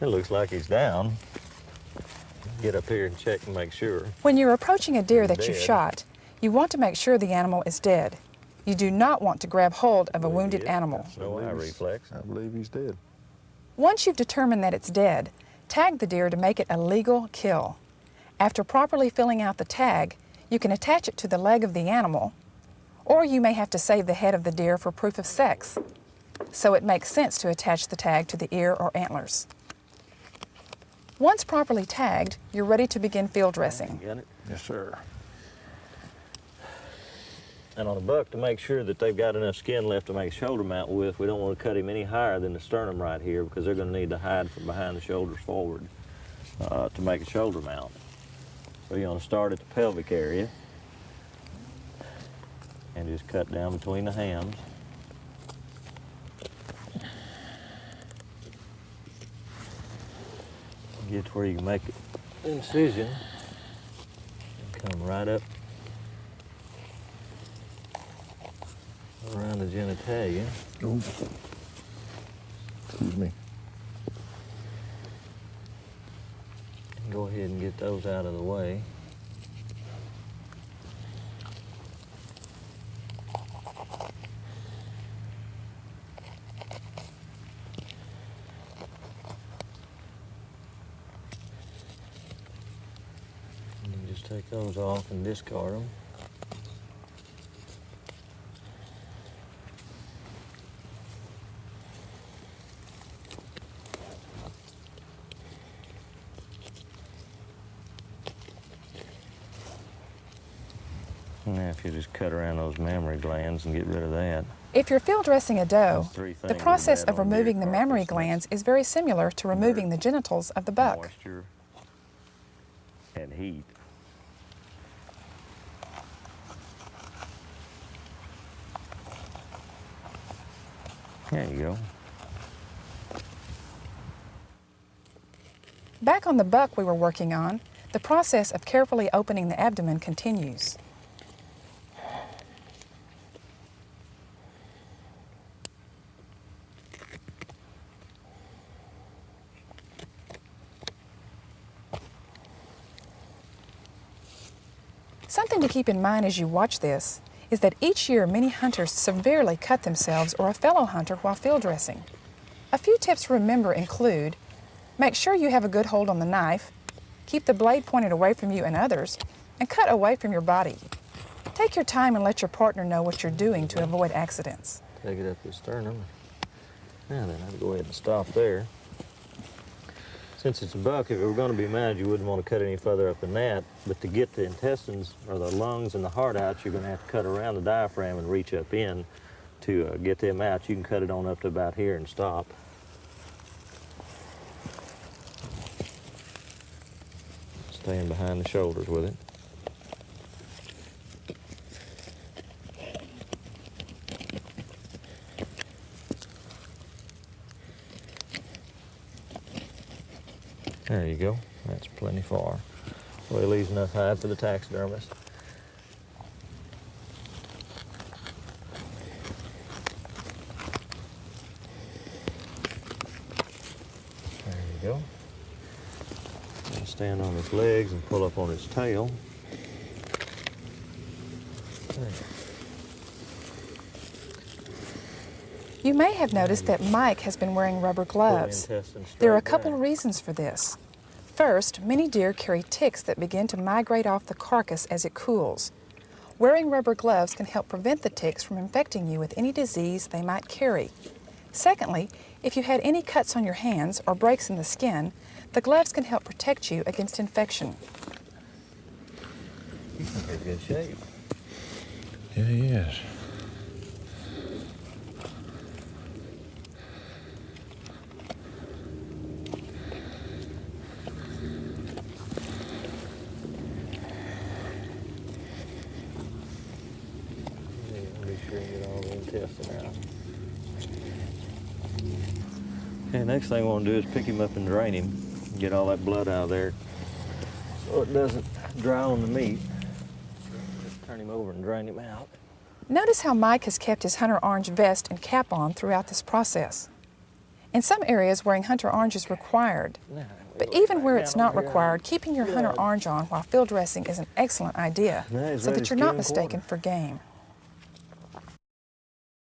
It looks like he's down. Get up here and check and make sure. When you're approaching a deer that you've Dead. shot, you want to make sure the animal is dead. You do not want to grab hold of a Believe wounded he is. animal. That's no eye reflex. I believe he's dead. Once you've determined that it's dead, tag the deer to make it a legal kill. After properly filling out the tag, you can attach it to the leg of the animal, or you may have to save the head of the deer for proof of sex. So it makes sense to attach the tag to the ear or antlers. Once properly tagged, you're ready to begin field dressing. Got it? Yes, sir. And on a buck, to make sure that they've got enough skin left to make shoulder mount with, we don't want to cut him any higher than the sternum right here, because they're going to need to hide from behind the shoulders forward to make a shoulder mount. So you want to start at the pelvic area and just cut down between the hams. Get to where you can make an incision and come right up around the genitalia. Ooh. Excuse me. Go ahead and get those out of the way. And you just take those off and discard them. Now if you just cut around those mammary glands and get rid of that. If you're field dressing a doe, Those three the things process are bad of on deer removing the mammary carcass. glands is very similar to removing the genitals of the buck. Moisture and heat. There you go. Back on the buck we were working on, the process of carefully opening the abdomen continues. Something to keep in mind as you watch this is that each year many hunters severely cut themselves or a fellow hunter while field dressing. A few tips to remember include: make sure you have a good hold on the knife, keep the blade pointed away from you and others, and cut away from your body. Take your time and let your partner know what you're doing to avoid accidents. Take it up the sternum. Now then, I'll go ahead and stop there. Since it's a buck, if it were going to be mounted, you wouldn't want to cut any further up than that. But to get the intestines or the lungs and the heart out, you're going to have to cut around the diaphragm and reach up in to get them out. You can cut it on up to about here and stop. Staying behind the shoulders with it. There you go. That's plenty far. Well, it leaves enough hide for the taxidermist. There you go. And stand on its legs and pull up on its tail. There. You may have noticed that Mike has been wearing rubber gloves. There are a couple of reasons for this. First, many deer carry ticks that begin to migrate off the carcass as it cools. Wearing rubber gloves can help prevent the ticks from infecting you with any disease they might carry. Secondly, if you had any cuts on your hands or breaks in the skin, the gloves can help protect you against infection. He's in pretty good shape. Yeah, he is. Be sure you get all the intestine out. Okay, next thing I want to do is pick him up and drain him. Get all that blood out of there so it doesn't dry on the meat. Just turn him over and drain him out. Notice how Mike has kept his hunter orange vest and cap on throughout this process. In some areas, wearing hunter orange is required. But even where it's not required, keeping your hunter orange on while field dressing is an excellent idea so that you're not mistaken for game.